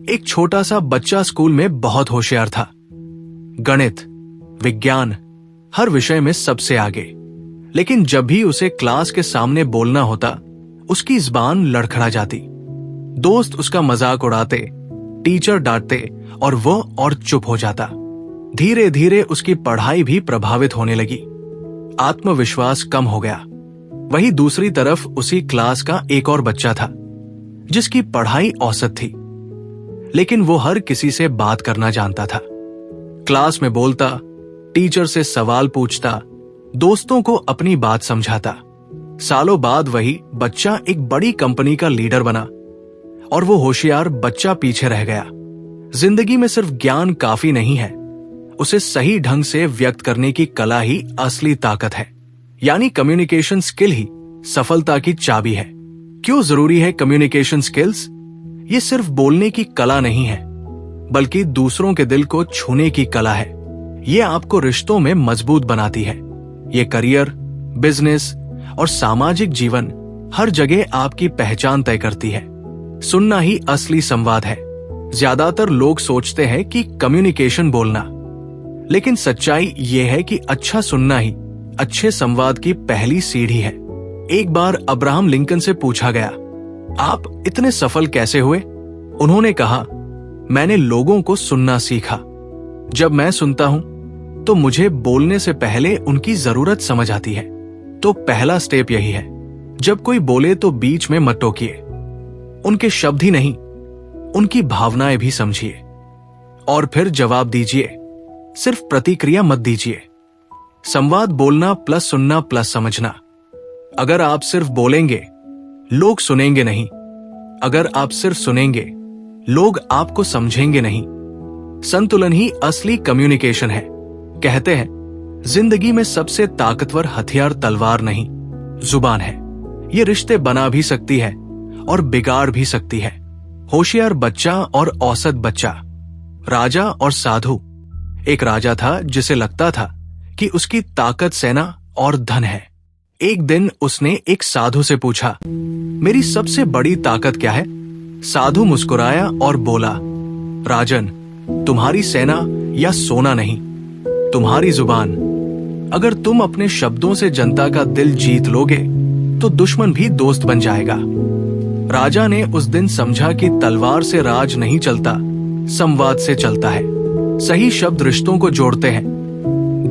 एक छोटा सा बच्चा स्कूल में बहुत होशियार था। गणित, विज्ञान, हर विषय में सबसे आगे। लेकिन जब भी उसे क्लास के सामने बोलना होता, उसकी जुबान लड़खड़ा जाती। दोस्त उसका मजाक उड़ाते, टीचर डांटते और वह और चुप हो जाता। धीरे धीरे उसकी पढ़ाई भी प्रभावित होने लगी। आत्मविश्वास कम हो गया। वहीं दूसरी तरफ उसी क्लास का एक और बच्चा था जिसकी पढ़ाई औसत थी, लेकिन वो हर किसी से बात करना जानता था। क्लास में बोलता, टीचर से सवाल पूछता, दोस्तों को अपनी बात समझाता। सालों बाद वही बच्चा एक बड़ी कंपनी का लीडर बना और वो होशियार बच्चा पीछे रह गया। जिंदगी में सिर्फ ज्ञान काफी नहीं है, उसे सही ढंग से व्यक्त करने की कला ही असली ताकत है। यानी कम्युनिकेशन स्किल ही सफलता की चाबी है। क्यों जरूरी है कम्युनिकेशन स्किल्स? ये सिर्फ बोलने की कला नहीं है, बल्कि दूसरों के दिल को छूने की कला है। ये आपको रिश्तों में मजबूत बनाती है। ये करियर, बिजनेस और सामाजिक जीवन हर जगह आपकी पहचान तय करती है। सुनना ही असली संवाद है। ज्यादातर लोग सोचते हैं कि कम्युनिकेशन बोलना, लेकिन सच्चाई ये है कि अच्छा सुनना ही अच्छे संवाद की पहली सीढ़ी है। एक बार अब्राहम लिंकन से पूछा गया, आप इतने सफल कैसे हुए? उन्होंने कहा, मैंने लोगों को सुनना सीखा। जब मैं सुनता हूं तो मुझे बोलने से पहले उनकी जरूरत समझ आती है। तो पहला स्टेप यही है, जब कोई बोले तो बीच में मत टोकिए। उनके शब्द ही नहीं, उनकी भावनाएं भी समझिए और फिर जवाब दीजिए। सिर्फ प्रतिक्रिया मत दीजिए। संवाद बोलना प्लस सुनना प्लस समझना। अगर आप सिर्फ बोलेंगे, लोग सुनेंगे नहीं। अगर आप सिर्फ सुनेंगे, लोग आपको समझेंगे नहीं। संतुलन ही असली कम्युनिकेशन है। कहते हैं, जिंदगी में सबसे ताकतवर हथियार तलवार नहीं, जुबान है। ये रिश्ते बना भी सकती है और बिगाड़ भी सकती है। होशियार बच्चा और औसत बच्चा, राजा और साधु। एक राजा था जिसे लगता था कि उसकी ताकत सेना और धन है। एक दिन उसने एक साधु से पूछा, मेरी सबसे बड़ी ताकत क्या है? साधु मुस्कुराया और बोला, राजन, तुम्हारी सेना या सोना नहीं, तुम्हारी जुबान। अगर तुम अपने शब्दों से जनता का दिल जीत लोगे तो दुश्मन भी दोस्त बन जाएगा। राजा ने उस दिन समझा कि तलवार से राज नहीं चलता, संवाद से चलता है। सही शब्द रिश्तों को जोड़ते हैं,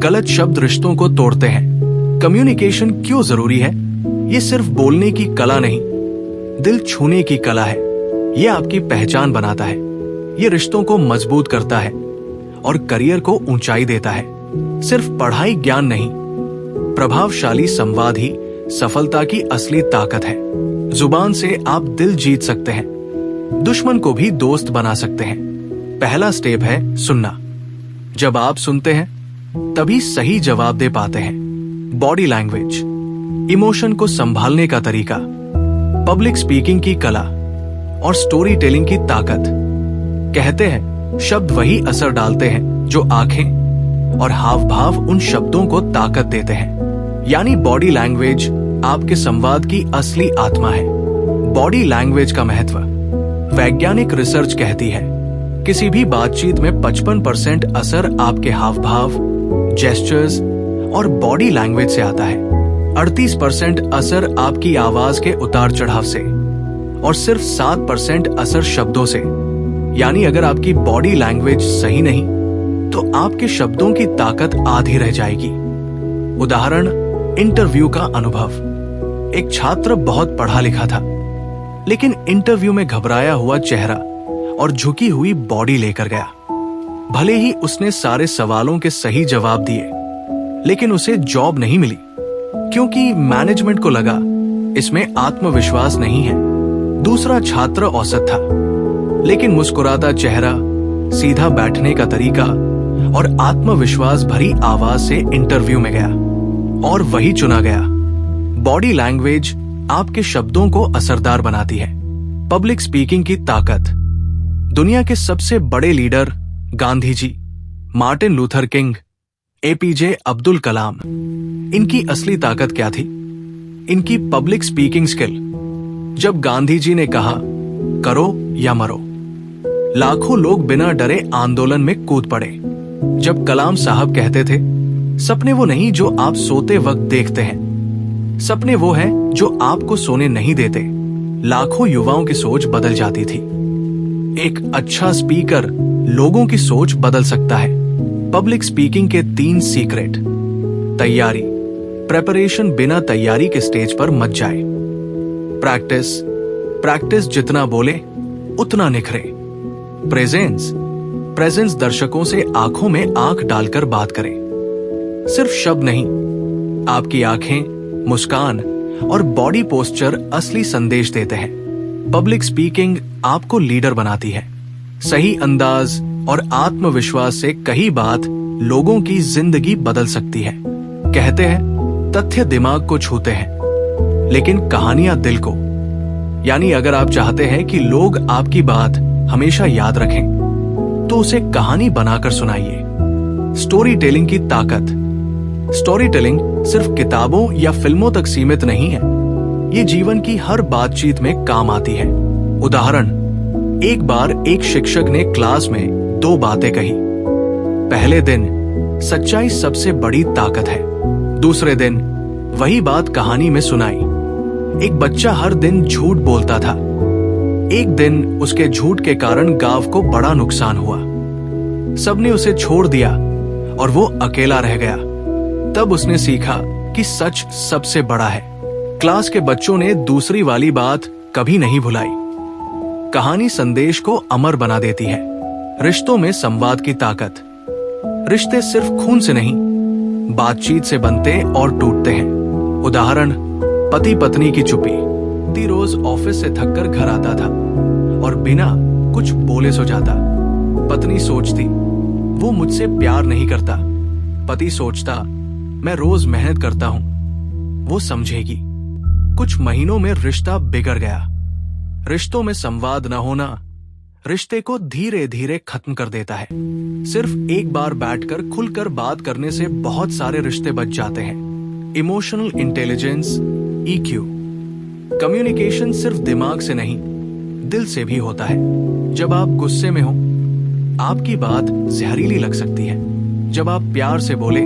गलत शब्द रिश्तों को तोड़ते हैं। कम्युनिकेशन क्यों जरूरी है? ये सिर्फ बोलने की कला नहीं, दिल छूने की कला है। ये आपकी पहचान बनाता है, ये रिश्तों को मजबूत करता है और करियर को ऊंचाई देता है। सिर्फ पढ़ाई ज्ञान नहीं, प्रभावशाली संवाद ही सफलता की असली ताकत है। जुबान से आप दिल जीत सकते हैं, दुश्मन को भी दोस्त बना सकते हैं। पहला स्टेप है सुनना। जब आप सुनते हैं तभी सही जवाब दे पाते हैं। बॉडी लैंग्वेज, इमोशन को संभालने का तरीका, पब्लिक स्पीकिंग की कला और स्टोरी टेलिंग की ताकत। कहते हैं, शब्द वही असर डालते हैं जो आंखें और हाव भाव उन शब्दों को ताकत देते हैं। यानी बॉडी लैंग्वेज आपके संवाद की असली आत्मा है। बॉडी लैंग्वेज का महत्व, वैज्ञानिक रिसर्च कहती है, किसी भी बातचीत में 55% असर आपके हाव भाव, जेस्चर्स और बॉडी लैंग्वेज से आता है। 38% असर आपकी आवाज के उतार चढ़ाव से और सिर्फ 7% असर शब्दों से। यानी अगर आपकी बॉडी लैंग्वेज सही नहीं तो आपके शब्दों की ताकत आधी रह जाएगी। उदाहरण, इंटरव्यू का अनुभव। एक छात्र बहुत पढ़ा लिखा था, लेकिन इंटरव्यू में घबराया हुआ चेहरा और झुकी हुई बॉडी लेकर गया। भले ही उसने सारे सवालों के सही जवाब दिए, लेकिन उसे जॉब नहीं मिली, क्योंकि मैनेजमेंट को लगा इसमें आत्मविश्वास नहीं है। दूसरा छात्र औसत था, लेकिन मुस्कुराता चेहरा, सीधा बैठने का तरीका और आत्मविश्वास भरी आवाज से इंटरव्यू में गया और वही चुना गया। बॉडी लैंग्वेज आपके शब्दों को असरदार बनाती है। पब्लिक स्पीकिंग की ताकत। दुनिया के सबसे बड़े leader Gandhi ji, Martin Luther King, APJ Abdul Kalam, इनकी असली ताकत क्या थी? इनकी पब्लिक स्पीकिंग स्किल। जब गांधी जी ने कहा, करो या मरो, लाखों लोग बिना डरे आंदोलन में कूद पड़े। जब कलाम साहब कहते थे, सपने वो नहीं जो आप सोते वक्त देखते हैं, सपने वो हैं जो आपको सोने नहीं देते, लाखों युवाओं की सोच बदल जाती थी। एक अच्छा स्पीकर लोगों की सोच बदल सकता है। पब्लिक स्पीकिंग के 3 सीक्रेट। तैयारी, प्रेपरेशन बिना तैयारी के स्टेज पर मत जाए। प्रैक्टिस, प्रैक्टिस जितना बोले उतना निखरे। प्रेजेंस, प्रेजेंस दर्शकों से आंखों में आंख डालकर बात करें। सिर्फ शब्द नहीं, आपकी आंखें, मुस्कान और बॉडी पोस्चर असली संदेश देते हैं। पब्लिक स्पीकिंग आपको लीडर बनाती है। सही अंदाज और आत्मविश्वास से कही बात लोगों की जिंदगी बदल सकती है। कहते हैं तथ्य दिमाग को छूते हैं, लेकिन कहानियां दिल को। यानी अगर आप चाहते हैं कि लोग आपकी बात हमेशा याद रखें, तो उसे कहानी बनाकर सुनाइए। स्टोरी टेलिंग की ताकत। स्टोरी टेलिंग सिर्फ किताबों या फिल्मों तक सीमित नहीं है, ये जीवन की हर बातचीत में काम आती है। उदाहरण, एक बार एक शिक्षक ने क्लास में 2 बातें कही। पहले दिन, सच्चाई सबसे बड़ी ताकत है। दूसरे दिन, वही बात कहानी में सुनाई। एक बच्चा हर दिन झूठ बोलता था। एक दिन उसके झूठ के कारण गांव को बड़ा नुकसान हुआ। सबने उसे छोड़ दिया और वो अकेला रह गया। तब उसने सीखा कि सच सबसे बड़ा है। क्लास के बच्चों ने दूसरी वाली बात कभी नहीं भुलाई। कहानी संदेश को अमर बना देती है। रिश्तों में संवाद की ताकत। रिश्ते सिर्फ खून से नहीं, बातचीत से बनते और टूटते हैं। उदाहरण, पति पत्नी की चुप्पी। पति रोज ऑफिस से थककर घर आता था और बिना कुछ बोले सो जाता। पत्नी सोचती, वो मुझसे प्यार नहीं करता। पति सोचता, मैं रोज मेहनत करता हूं, वो समझेगी। कुछ महीनों में रिश्ता बिगड़ गया। रिश्तों में संवाद न होना रिश्ते को धीरे धीरे खत्म कर देता है। सिर्फ एक बार बैठकर खुलकर बात करने से बहुत सारे रिश्ते बच जाते हैं। Emotional intelligence, EQ। कम्युनिकेशन सिर्फ दिमाग से नहीं, दिल से भी होता है। जब आप गुस्से में हो, आपकी बात जहरीली लग सकती है। जब आप प्यार से बोले,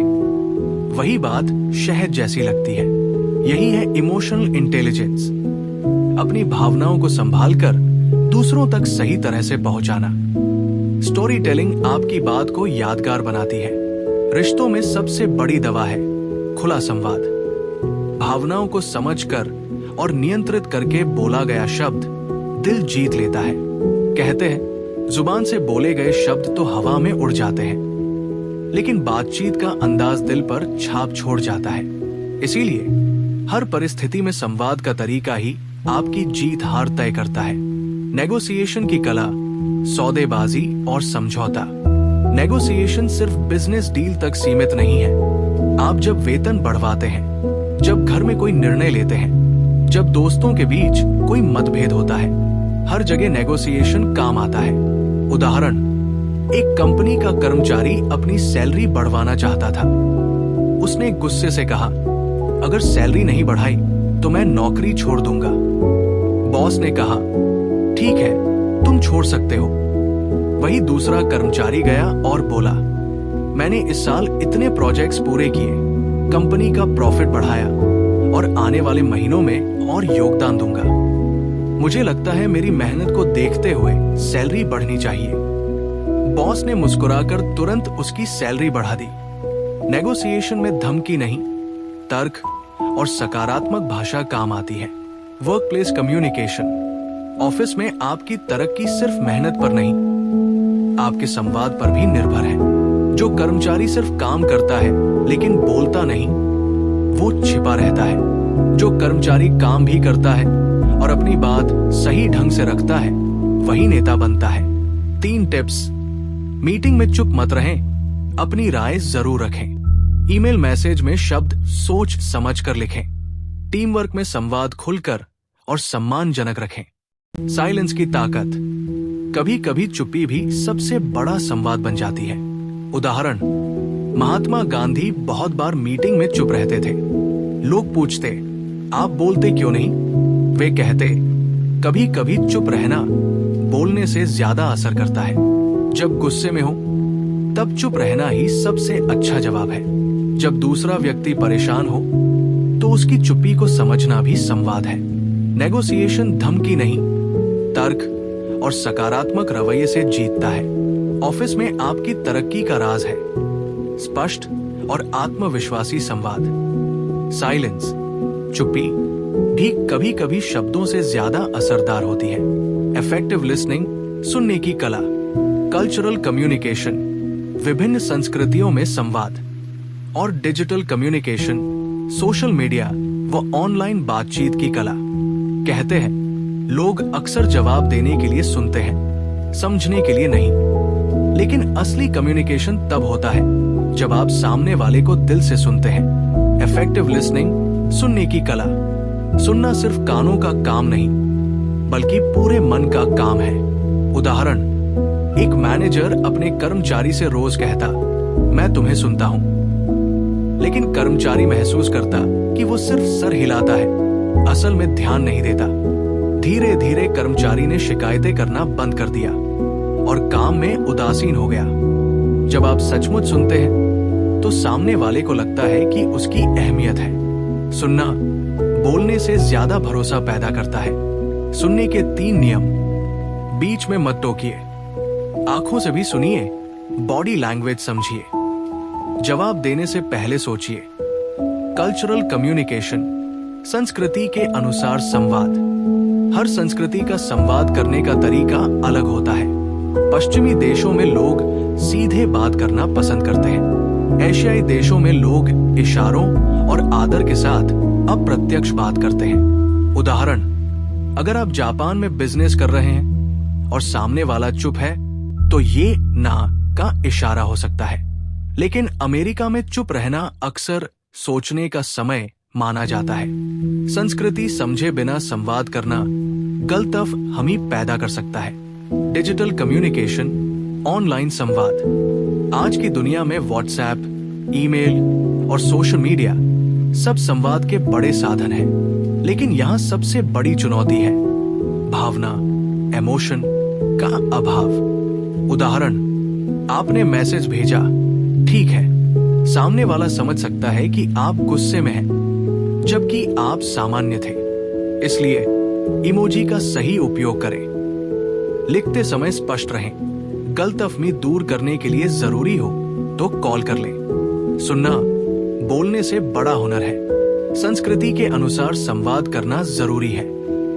वही बात शहद जैसी लगती है। यही है इमोशनल इंटेलिजेंस। अपनी भावनाओं को संभालकर दूसरों तक सही तरह से पहुंचाना। स्टोरी टेलिंग आपकी बात को यादगार बनाती है। रिश्तों में सबसे बड़ी दवा है खुला संवाद। भावनाओं को समझकर और नियंत्रित करके बोला गया शब्द दिल जीत लेता है। कहते हैं जुबान से बोले गए शब्द तो हवा में उड़ जाते हैं, लेकिन बातचीत का अंदाज दिल पर छाप छोड़ जाता है। इसीलिए हर परिस्थिति में संवाद का तरीका ही आपकी जीत हार तय करता है। नेगोशिएशन की कला, सौदेबाजी और समझौता। नेगोशिएशन सिर्फ बिजनेस डील तक सीमित नहीं है। आप जब वेतन बढ़वाते हैं, जब घर में कोई निर्णय लेते हैं, जब दोस्तों के बीच कोई मतभेद होता है, हर जगह नेगोशिएशन काम आता है। उदाहरण, एक कंपनी का कर्मचारी अपनी सैलरी बढ़वाना चाहता था। उसने गुस्से से कहा, अगर सैलरी नहीं बढ़ाई तो मैं नौकरी छोड़ दूंगा। बॉस ने कहा, ठीक है, तुम छोड़ सकते हो। वही दूसरा कर्मचारी गया और बोला, मैंने इस साल इतने प्रोजेक्ट्स पूरे किए, कंपनी का प्रॉफिट बढ़ाया और आने वाले महीनों में और योगदान दूंगा। मुझे लगता है मेरी मेहनत को देखते हुए सैलरी बढ़नी चाहिए। बॉस ने मुस्कुराकर तुरंत उसकी सैलरी बढ़ा दी। नेगोशिएशन में धमकी नहीं, तर्क और सकारात्मक भाषा काम आती है। Work place communication. ऑफिस में आपकी तरक्की सिर्फ मेहनत पर नहीं, आपके संवाद पर भी निर्भर है। जो कर्मचारी सिर्फ काम करता है लेकिन बोलता नहीं, वो छिपा रहता है। जो कर्मचारी काम भी करता है और अपनी बात सही ढंग से रखता है, वही नेता बनता है। 3 टिप्स। मीटिंग में चुप मत रहें, अपनी राय जरूर रखें। ईमेल मैसेज में शब्द सोच समझ कर लिखें। टीम वर्क में संवाद खुलकर और सम्मानजनक रखें। साइलेंस की ताकत। कभी कभी चुप्पी भी सबसे बड़ा संवाद बन जाती है। उदाहरण, महात्मा गांधी बहुत बार मीटिंग में चुप रहते थे। लोग पूछते, आप बोलते क्यों नहीं? वे कहते, कभी कभी चुप रहना बोलने से ज्यादा असर करता है। जब गुस्से में हो तब चुप रहना ही सबसे अच्छा जवाब है। जब दूसरा व्यक्ति परेशान हो तो उसकी चुप्पी को समझना भी संवाद है। नेगोशिएशन धमकी नहीं, तर्क और सकारात्मक रवैये से जीतता है। ऑफिस में आपकी तरक्की का राज है स्पष्ट और आत्मविश्वासी संवाद। साइलेंस, चुप्पी भी कभी कभी शब्दों से ज्यादा असरदार होती है। इफेक्टिव लिसनिंग, सुनने की कला। कल्चरल कम्युनिकेशन, विभिन्न संस्कृतियों में संवाद। और डिजिटल कम्युनिकेशन, सोशल मीडिया व ऑनलाइन बातचीत की कला। कहते हैं लोग अक्सर जवाब देने के लिए सुनते हैं, समझने के लिए नहीं। लेकिन असली कम्युनिकेशन तब होता है जब आप सामने वाले को दिल से सुनते हैं। इफेक्टिव लिसनिंग, सुनने की कला। सुनना सिर्फ कानों का काम नहीं बल्कि पूरे मन का काम है। उदाहरण, एक मैनेजर अपने कर्मचारी से रोज कहता, मैं तुम्हें सुनता हूं, लेकिन कर्मचारी महसूस करता कि वो सिर्फ सर हिलाता है, असल में ध्यान नहीं देता। धीरे धीरे कर्मचारी ने शिकायतें करना बंद कर दिया और काम में उदासीन हो गया। जब आप सचमुच सुनते हैं तो सामने वाले को लगता है कि उसकी अहमियत है। सुनना बोलने से ज्यादा भरोसा पैदा करता है। सुनने के 3 नियम। बीच में मत टोकिए, आंखों से भी सुनिए, बॉडी लैंग्वेज समझिए, जवाब देने से पहले सोचिए। कल्चरल कम्युनिकेशन, संस्कृति के अनुसार संवाद। हर संस्कृति का संवाद करने का तरीका अलग होता है। पश्चिमी देशों में लोग सीधे बात करना पसंद करते हैं। एशियाई देशों में लोग इशारों और आदर के साथ अप्रत्यक्ष बात करते हैं। उदाहरण, अगर आप जापान में बिजनेस कर रहे हैं और सामने वाला चुप है तो ये ना का इशारा हो सकता है। लेकिन अमेरिका में चुप रहना अक्सर सोचने का समय माना जाता है। संस्कृति समझे बिना संवाद करना गलतफहमी पैदा कर सकता है। डिजिटल कम्युनिकेशन, ऑनलाइन संवाद। आज की दुनिया में व्हाट्सएप, ईमेल और सोशल मीडिया सब संवाद के बड़े साधन हैं। लेकिन यहाँ सबसे बड़ी चुनौती है भावना, इमोशन का अभाव। उदाहरण, आपने मैसेज भेजा, ठीक है, सामने वाला समझ सकता है कि आप गुस्से में हैं, जबकि आप सामान्य थे। इसलिए इमोजी का सही उपयोग करें। लिखते समय स्पष्ट रहें। गलतफहमी दूर करने के लिए जरूरी हो तो कॉल कर लें। सुनना बोलने से बड़ा हुनर है। संस्कृति के अनुसार संवाद करना जरूरी है।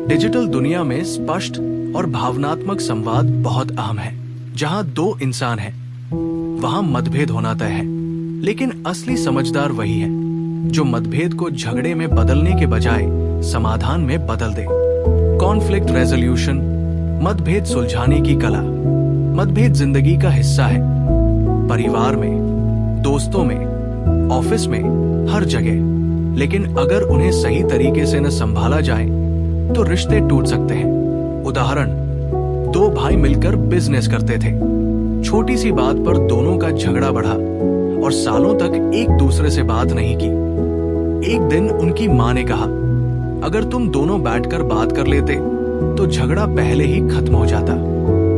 डिजिटल दुनिया में स्पष्ट और भावनात्मक संवाद बहुत अहम है। जहां 2 इंसान हैं, वहां मतभेद होना तय है। लेकिन असली समझदार वही है जो मतभेद को झगड़े में बदलने के बजाय समाधान में बदल दे। कॉन्फ्लिक्ट रेजोल्यूशन, मतभेद सुलझाने की कला। मतभेद जिंदगी का हिस्सा है। परिवार में, दोस्तों में, ऑफिस में, हर जगह। लेकिन अगर उन्हें सही तरीके से न संभाला जाए तो रिश्ते टूट सकते हैं। उदाहरण, 2 भाई मिलकर बिजनेस करते थे। छोटी सी बात पर दोनों का झगड़ा बढ़ा और सालों तक एक दूसरे से बात नहीं की। एक दिन उनकी मां ने कहा, अगर तुम दोनों बैठकर बात कर लेते तो झगड़ा पहले ही खत्म हो जाता।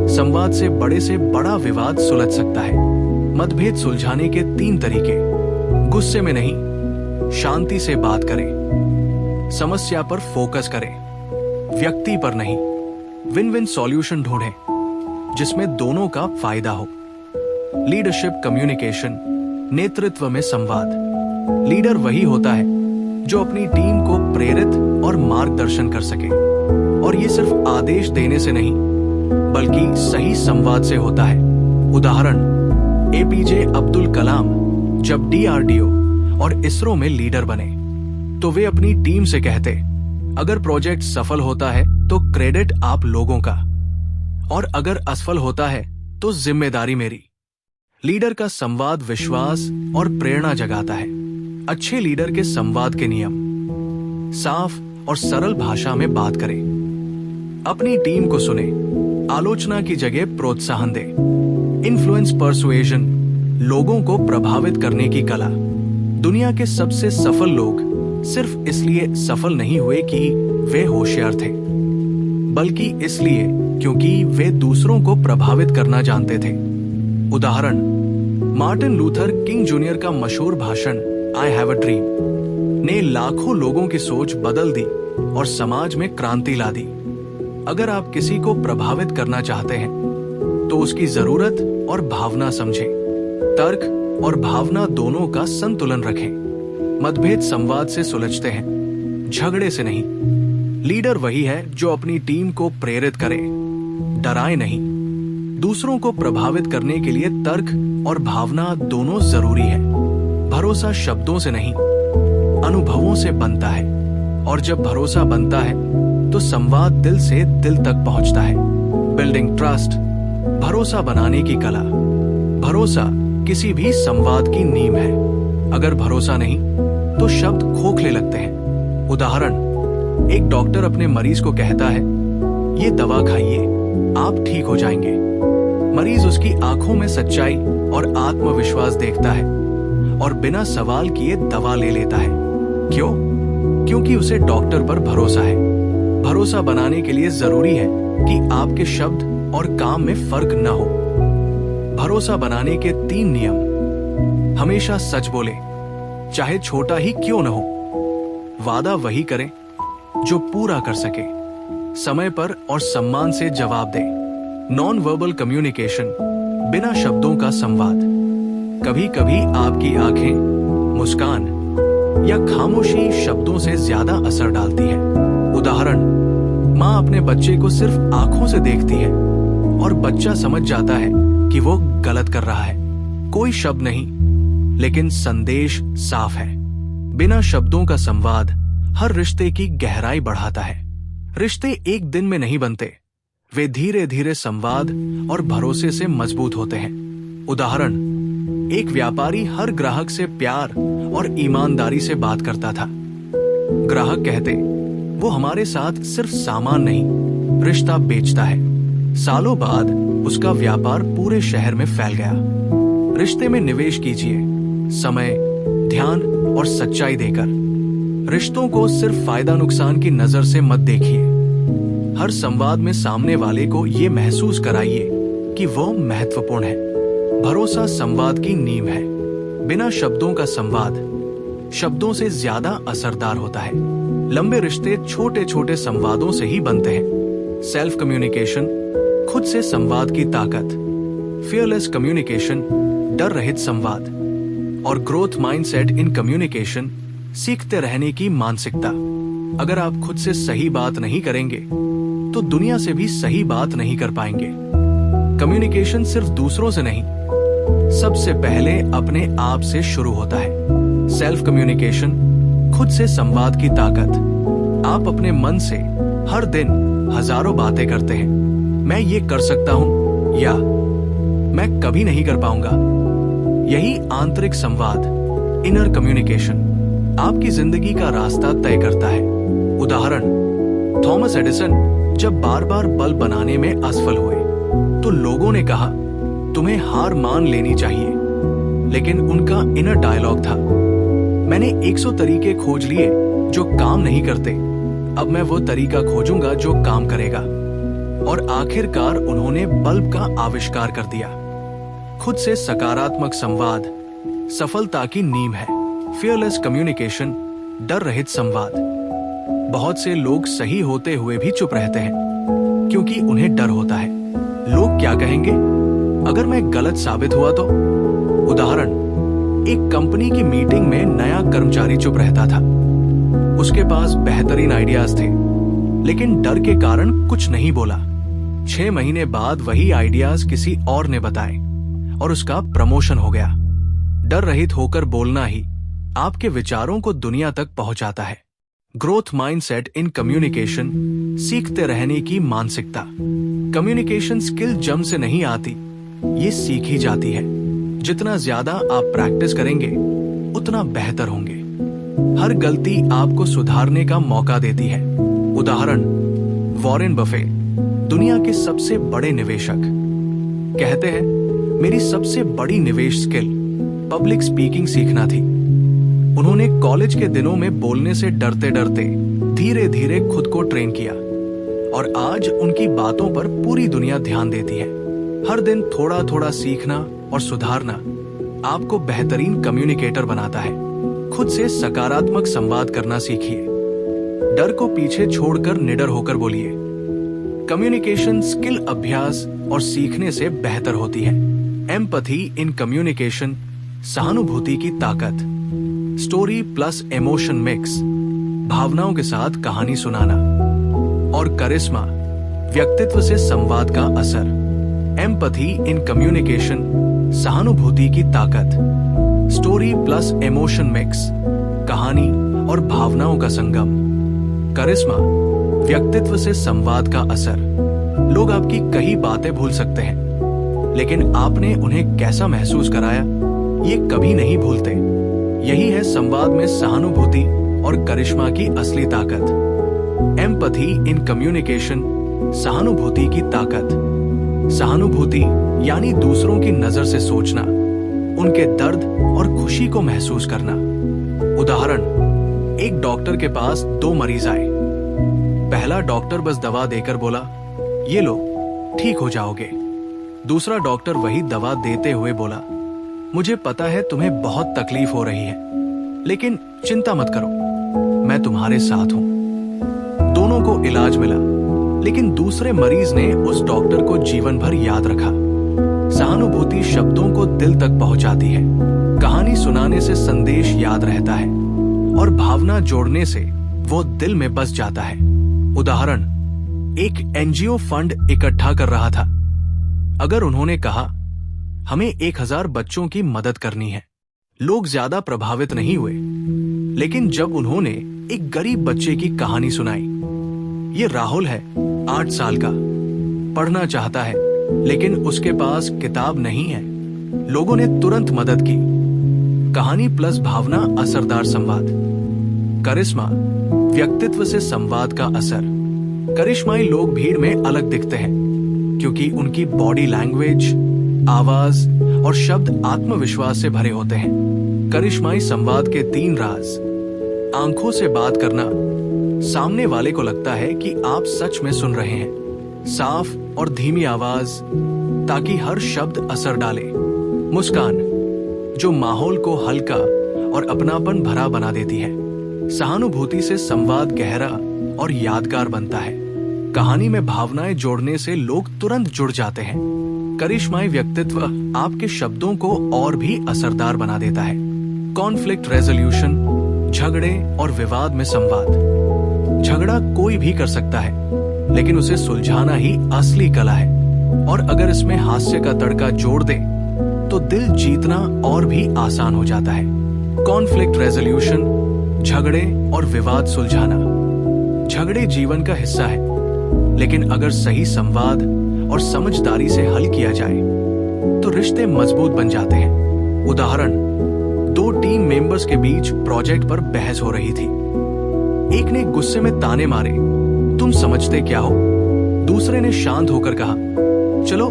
संवाद से बड़ा विवाद सुलझ सकता है। मतभेद सुलझाने के 3 तरीके। गुस्से में नहीं, शांति से बात करें। समस्या पर फोकस करें, व्यक्ति पर नहीं। विन विन सॉल्यूशन ढूंढें जिसमें दोनों का फायदा हो। लीडरशिप कम्युनिकेशन, नेतृत्व में संवाद। लीडर वही होता है जो अपनी टीम को प्रेरित और मार्गदर्शन कर सके। और ये सिर्फ आदेश देने से नहीं बल्कि सही संवाद से होता है। उदाहरण, एपीजे अब्दुल कलाम जब डीआरडीओ और इसरो में लीडर बने तो वे अपनी टीम से कहते, अगर प्रोजेक्ट सफल होता है तो क्रेडिट आप लोगों का, और अगर असफल होता है तो जिम्मेदारी मेरी। लीडर का संवाद विश्वास और प्रेरणा जगाता है। अच्छे लीडर के संवाद के नियम। साफ और सरल भाषा में बात करें। अपनी टीम को सुने, आलोचना की जगह प्रोत्साहन दे। इन्फ्लुएंस परसुएशन, लोगों को प्रभावित करने की कला। दुनिया के सबसे सफल लोग सिर्फ इसलिए सफल नहीं हुए कि वे होशियार थे, बल्कि इसलिए क्योंकि वे दूसरों को प्रभावित करना जानते थे। उदाहरण, मार्टिन लूथर किंग जूनियर का मशहूर भाषण आई हैव अ ड्रीम ने लाखों लोगों की सोच बदल दी और समाज में क्रांति ला दी। अगर आप किसी को प्रभावित करना चाहते हैं तो उसकी जरूरत और भावना समझें। तर्क और भावना दोनों का संतुलन रखें। मतभेद संवाद से सुलझते हैं, झगड़े से नहीं। लीडर वही है जो अपनी टीम को प्रेरित करे, डराए नहीं। दूसरों को प्रभावित करने के लिए तर्क और भावना दोनों जरूरी है। भरोसा शब्दों से नहीं, अनुभवों से बनता है, और जब भरोसा बनता है तो संवाद दिल से दिल तक पहुंचता है। बिल्डिंग ट्रस्ट, भरोसा बनाने की कला। भरोसा किसी भी संवाद की नींव है। अगर भरोसा नहीं तो शब्द खोखले लगते हैं। उदाहरण, एक डॉक्टर अपने मरीज को कहता है, ये दवा खाइए, आप ठीक हो जाएंगे। मरीज उसकी आंखों में सच्चाई और आत्मविश्वास देखता है और बिना सवाल किए दवा ले लेता है। क्यों? क्योंकि उसे डॉक्टर पर भरोसा है। भरोसा बनाने के लिए जरूरी है कि आपके शब्द और काम में फर्क न हो। भरोसा बनाने के 3 नियम। हमेशा सच बोले, चाहे छोटा ही क्यों न हो। वादा वही करें जो पूरा कर सके। समय पर और सम्मान से जवाब दे। नॉन वर्बल कम्युनिकेशन, बिना शब्दों का संवाद। कभी कभी आपकी आंखें, मुस्कान या खामोशी शब्दों से ज्यादा असर डालती है। उदाहरण, माँ अपने बच्चे को सिर्फ आंखों से देखती है और बच्चा समझ जाता है कि वो गलत कर रहा है। कोई शब्द नहीं, लेकिन संदेश साफ है। बिना शब्दों का संवाद हर रिश्ते की गहराई बढ़ाता है। रिश्ते एक दिन में नहीं बनते, वे धीरे धीरे संवाद और भरोसे से मजबूत होते हैं। उदाहरण, एक व्यापारी हर ग्राहक से प्यार और ईमानदारी से बात करता था। ग्राहक कहते, वो हमारे साथ सिर्फ सामान नहीं, रिश्ता बेचता है। सालों बाद उसका व्यापार पूरे शहर में फैल गया। रिश्ते में निवेश कीजिए, समय, ध्यान और सच्चाई देकर। रिश्तों को सिर्फ फायदा नुकसान की नजर से मत देखिए। हर संवाद में सामने वाले को ये महसूस कराइए कि वो महत्वपूर्ण है। भरोसा संवाद की नींव है। बिना शब्दों का संवाद शब्दों से ज्यादा असरदार होता है। लंबे रिश्ते छोटे छोटे संवादों से ही बनते हैं। सेल्फ कम्युनिकेशन, खुद से संवाद की ताकत। फियरलेस कम्युनिकेशन, डर रहित संवाद। और ग्रोथ माइंडसेट इन कम्युनिकेशन, सीखते रहने की मानसिकता। अगर आप खुद से सही बात नहीं करेंगे तो दुनिया से भी सही बात नहीं कर पाएंगे। कम्युनिकेशन सिर्फ दूसरों से नहीं, सबसे पहले अपने आप से शुरू होता है। सेल्फ कम्युनिकेशन, खुद से संवाद की ताकत। आप अपने मन से हर दिन हजारों बातें करते हैं। मैं ये कर सकता हूं या मैं कभी नहीं कर पाऊंगा। यही आंतरिक संवाद, इनर कम्युनिकेशन, आपकी जिंदगी का रास्ता तय करता है। उदाहरण, थॉमस एडिसन जब बार बार बल्ब बनाने में असफल हुए तो लोगों ने कहा, तुम्हें हार मान लेनी चाहिए। लेकिन उनका इनर डायलॉग था, मैंने 100 तरीके खोज लिए जो काम नहीं करते, अब मैं वो तरीका खोजूंगा जो काम करेगा। और आखिरकार उन्होंने बल्ब का आविष्कार कर दिया। खुद से सकारात्मक संवाद सफलता की नींव है। फियरलेस कम्युनिकेशन, डर रहित संवाद। बहुत से लोग सही होते हुए भी चुप रहते हैं क्योंकि उन्हें डर होता है, लोग क्या कहेंगे अगर मैं गलत साबित हुआ तो। उदाहरण, एक कंपनी की मीटिंग में नया कर्मचारी चुप रहता था। उसके पास बेहतरीन आइडियाज थे, लेकिन डर के कारण कुछ नहीं बोला। 6 महीने बाद वही आइडियाज किसी और ने बताए और उसका प्रमोशन हो गया। डर रहित होकर बोलना ही आपके विचारों को दुनिया तक पहुंचाता है। ग्रोथ माइंडसेट इन कम्युनिकेशन, सीखते रहने की मानसिकता। कम्युनिकेशन स्किल जम से नहीं आती, ये सीखी जाती है। जितना ज्यादा आप प्रैक्टिस करेंगे उतना बेहतर होंगे। हर गलती आपको सुधारने का मौका देती है। उदाहरण, वॉरेन बफे, दुनिया के सबसे बड़े निवेशक, कहते हैं, मेरी सबसे बड़ी निवेश स्किल पब्लिक स्पीकिंग सीखना थी। उन्होंने कॉलेज के दिनों में बोलने से डरते डरते धीरे धीरे खुद को ट्रेन किया और आज उनकी बातों पर पूरी दुनिया ध्यान देती है। हर दिन थोड़ा थोड़ा सीखना और सुधारना आपको बेहतरीन कम्युनिकेटर बनाता है। खुद से सकारात्मक संवाद करना सीखिए। डर को पीछे छोड़कर निडर होकर बोलिए। कम्युनिकेशन स्किल अभ्यास और सीखने से बेहतर होती है। एम्पैथी इन कम्युनिकेशन, सहानुभूति की ताकत। स्टोरी प्लस इमोशन मिक्स, भावनाओं के साथ कहानी सुनाना। और करिश्मा, व्यक्तित्व से संवाद का असर। एम्पैथी इन कम्युनिकेशन, सहानुभूति की ताकत। स्टोरी प्लस इमोशन मिक्स, कहानी और भावनाओं का संगम। करिश्मा, व्यक्तित्व से संवाद का असर। लोग आपकी कई बातें भूल सकते हैं, लेकिन आपने उन्हें कैसा महसूस कराया ये कभी नहीं भूलते। यही है संवाद में सहानुभूति और करिश्मा की असली ताकत। एम्पैथी इन कम्युनिकेशन, सहानुभूति की ताकत। सहानुभूति यानी दूसरों की नजर से सोचना, उनके दर्द और खुशी को महसूस करना। उदाहरण, एक डॉक्टर के पास 2 मरीज आए। पहला डॉक्टर बस दवा देकर बोला, ये लो, ठीक हो जाओगे। दूसरा डॉक्टर वही दवा देते हुए बोला, मुझे पता है तुम्हें बहुत तकलीफ हो रही है, लेकिन चिंता मत करो, मैं तुम्हारे साथ हूं। दोनों को इलाज मिला, लेकिन दूसरे मरीज ने उस डॉक्टर को जीवन भर याद रखा। सहानुभूति शब्दों को दिल तक पहुंचाती है। कहानी सुनाने से संदेश याद रहता है और भावना जोड़ने से वो दिल में बस जाता है। उदाहरण, एक एनजीओ फंड इकट्ठा कर रहा था। अगर उन्होंने कहा, हमें 1000 बच्चों की मदद करनी है, लोग ज्यादा प्रभावित नहीं हुए। लेकिन जब उन्होंने एक गरीब बच्चे की कहानी सुनाई, ये राहुल है, 8 साल का, पढ़ना चाहता है, लेकिन उसके पास किताब नहीं है, लोगों ने तुरंत मदद की। कहानी प्लस भावना, असरदार संवाद। करिश्मा, व्यक्तित्व से संवाद का असर। करिश्माई लोग भीड़ में अलग दिखते हैं क्योंकि उनकी बॉडी लैंग्वेज, आवाज और शब्द आत्मविश्वास से भरे होते हैं। करिश्माई संवाद के 3 राज। आंखों से बात करना, सामने वाले को लगता है कि आप सच में सुन रहे हैं। साफ और धीमी आवाज ताकि हर शब्द असर डाले। मुस्कान, जो माहौल को हल्का और अपनापन भरा बना देती है। सहानुभूति से संवाद गहरा और यादगार बनता है। कहानी में भावनाएं जोड़ने से लोग तुरंत जुड़ जाते हैं। करिश्माई व्यक्तित्व आपके शब्दों को और भी असरदार बना देता है। कॉन्फ्लिक्ट रेजोल्यूशन, झगड़े और विवाद में संवाद। झगड़ा कोई भी कर सकता है, लेकिन उसे सुलझाना ही असली कला है। और अगर इसमें हास्य का तड़का जोड़ दे तो दिल जीतना और भी आसान हो जाता है। कॉन्फ्लिक्ट रेजोल्यूशन, झगड़े और विवाद सुलझाना। झगड़े जीवन का हिस्सा है, लेकिन अगर सही संवाद और समझदारी से हल किया जाए तो रिश्ते मजबूत बन जाते हैं। उदाहरण, 2 टीम मेंबर्स के बीच प्रोजेक्ट पर बहस हो रही थी। एक ने गुस्से में ताने मारे, तुम समझते क्या हो? दूसरे ने शांत होकर कहा, चलो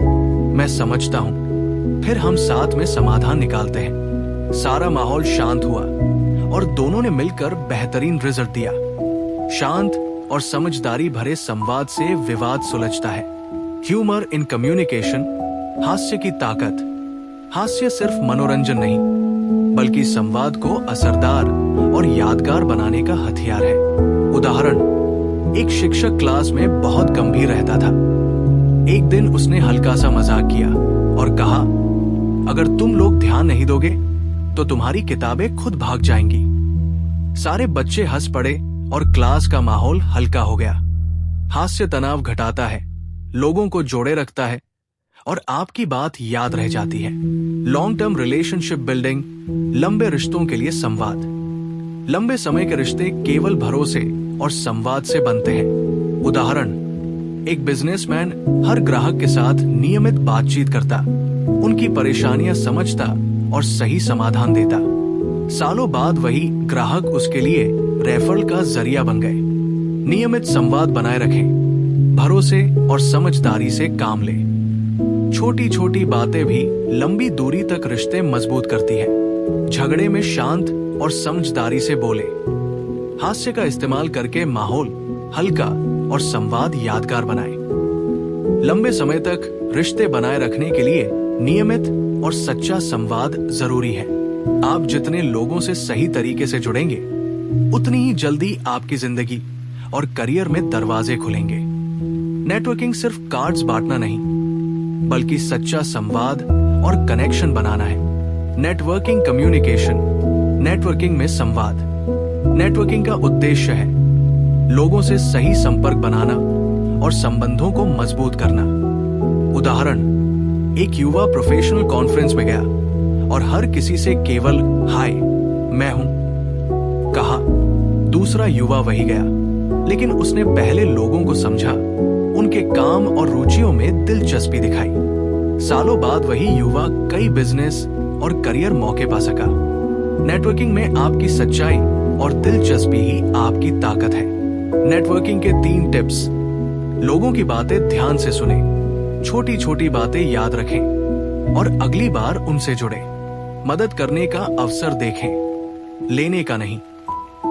मैं समझता हूं, फिर हम साथ में समाधान निकालते हैं। सारा माहौल शांत हुआ और दोनों ने मिलकर बेहतरीन रिजल्ट दिया। शांत और समझदारी भरे संवाद से विवाद सुलझता है। ह्यूमर इन कम्युनिकेशन, हास्य की ताकत। हास्य सिर्फ मनोरंजन नहीं, बल्कि संवाद को असरदार और यादगार बनाने का हथियार है। उदाहरण, एक शिक्षक क्लास में बहुत गंभीर रहता था। एक दिन उसने हल्का सा मजाक किया और कहा, अगर तुम लोग ध्यान नहीं दोगे तो तुम्हारी किताबें खुद भाग जाएंगी। सारे बच्चे हंस पड़े और क्लास का माहौल हल्का हो गया। हास्य तनाव घटाता है, लोगों को जोड़े रखता है और आपकी बात याद रह जाती है। लॉन्ग टर्म रिलेशनशिप बिल्डिंग, लंबे रिश्तों के लिए संवाद। लंबे समय के रिश्ते केवल भरोसे और संवाद से बनते हैं। उदाहरण, एक बिजनेसमैन हर ग्राहक के साथ नियमित बातचीत करता, उनकी परेशानियां समझता और सही समाधान देता। सालों बाद वही ग्राहक उसके लिए रेफरल का जरिया बन गए। नियमित संवाद बनाए रखें, भरोसे और समझदारी से काम ले। छोटी छोटी बातें भी लंबी दूरी तक रिश्ते मजबूत करती है। झगड़े में शांत और समझदारी से बोले। हास्य का इस्तेमाल करके माहौल हल्का और संवाद यादगार बनाएं। लंबे समय तक रिश्ते बनाए रखने के लिए नियमित और सच्चा संवाद जरूरी है। आप जितने लोगों से सही तरीके से जुड़ेंगे, उतनी ही जल्दी आपकी जिंदगी और करियर में दरवाजे खुलेंगे। नेटवर्किंग सिर्फ कार्ड्स बांटना नहीं, बल्कि सच्चा संवाद और कनेक्शन बनाना है। नेटवर्किंग कम्युनिकेशन, नेटवर्किंग में संवाद। नेटवर्किंग का उद्देश्य है लोगों से सही संपर्क बनाना और संबंधों को मजबूत करना। उदाहरण, एक युवा प्रोफेशनल कॉन्फ्रेंस में गया और हर किसी से केवल हाय मैं हूं कहा। दूसरा युवा वही गया, लेकिन उसने पहले लोगों को समझा, उनके काम और रुचियों में दिलचस्पी दिखाई। सालों बाद वही युवा कई बिजनेस और करियर मौके पा सका। नेटवर्किंग में आपकी सच्चाई और दिलचस्पी ही आपकी ताकत है। नेटवर्किंग के 3 टिप्स। लोगों की बातें ध्यान से सुने, छोटी छोटी बातें याद रखें और अगली बार उनसे जुड़े। मदद करने का अवसर देखें, लेने का नहीं।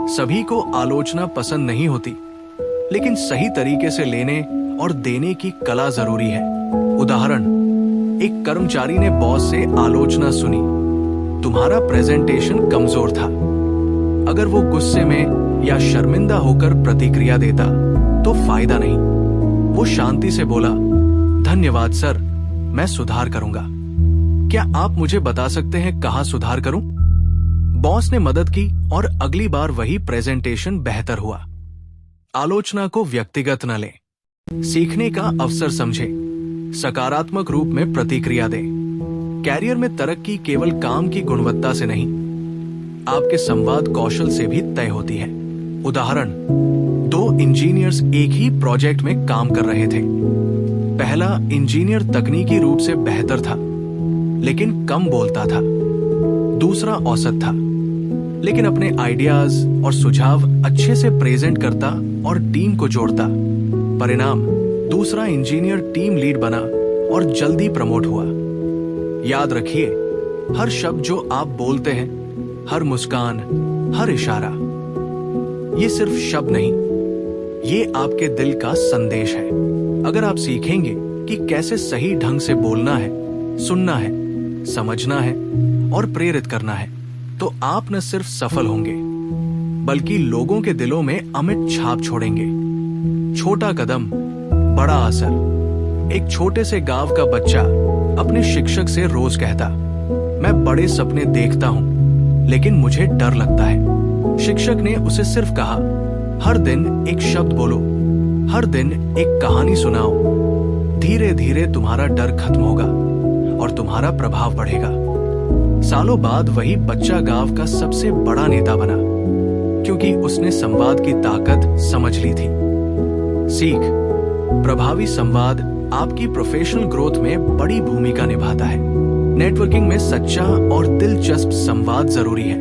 सभी को आलोचना पसंद नहीं होती, लेकिन सही तरीके से लेने और देने की कला जरूरी है। उदाहरण, एक कर्मचारी ने बॉस से आलोचना सुनी, तुम्हारा प्रेजेंटेशन कमजोर था। अगर वो गुस्से में या शर्मिंदा होकर प्रतिक्रिया देता तो फायदा नहीं। वो शांति से बोला, धन्यवाद सर, मैं सुधार करूंगा। क्या आप मुझे बता सकते हैं कहां सुधार करूं? बॉस ने मदद की और अगली बार वही प्रेजेंटेशन बेहतर हुआ। आलोचना को व्यक्तिगत न लें, सीखने का अवसर समझें, सकारात्मक रूप में प्रतिक्रिया दें। कैरियर में तरक्की केवल काम की गुणवत्ता से नहीं, आपके संवाद कौशल से भी तय होती है। उदाहरण, 2 इंजीनियर्स एक ही प्रोजेक्ट में काम कर रहे थे। पहला इंजीनियर तकनीकी रूप से बेहतर था, लेकिन कम बोलता था। दूसरा औसत था, लेकिन अपने आइडियाज और सुझाव अच्छे से प्रेजेंट करता और टीम को जोड़ता। परिणाम, दूसरा इंजीनियर टीम लीड बना और जल्दी प्रमोट हुआ। याद रखिए, हर शब्द जो आप बोलते हैं, हर मुस्कान, हर इशारा, ये सिर्फ शब्द नहीं, ये आपके दिल का संदेश है। अगर आप सीखेंगे कि कैसे सही ढंग से बोलना है, सुनना है, समझना है और प्रेरित करना है, तो आप न सिर्फ सफल होंगे, बल्कि लोगों के दिलों में अमिट छाप छोड़ेंगे। छोटा कदम, बड़ा असर। एक छोटे से गांव का बच्चा अपने शिक्षक से रोज कहता, मैं बड़े सपने देखता हूं, लेकिन मुझे डर लगता है। शिक्षक ने उसे सिर्फ कहा, हर दिन एक शब्द बोलो, हर दिन एक कहानी सुनाओ। धीरे धीरे तुम्हारा डर खत्म होगा और तुम्हारा प्रभाव बढ़ेगा। सालों बाद वही बच्चा गांव का सबसे बड़ा नेता बना, क्योंकि उसने संवाद की ताकत समझ ली थी। सीख, प्रभावी संवाद आपकी प्रोफेशनल ग्रोथ में बड़ी भूमिका निभाता है। नेटवर्किंग में सच्चा और दिलचस्प संवाद जरूरी है।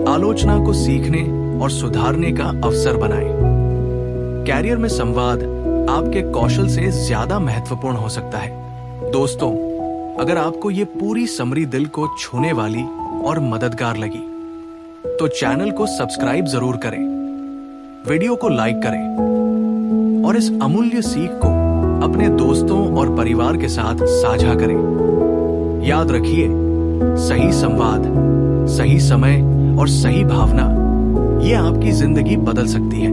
आलोचना को सीखने और सुधारने का अवसर बनाएं। कैरियर में संवाद आपके कौशल से ज्यादा महत्वपूर्ण हो सकता है। दोस्तों, अगर आपको ये पूरी समरी दिल को छूने वाली और मददगार लगी, तो चैनल को सब्सक्राइब जरूर करें, वीडियो को लाइक करें और इस अमूल्य सीख को अपने दोस्तों और परिवार के साथ साझा करें। याद रखिए, सही संवाद, सही समय और सही भावना, ये आपकी जिंदगी बदल सकती है।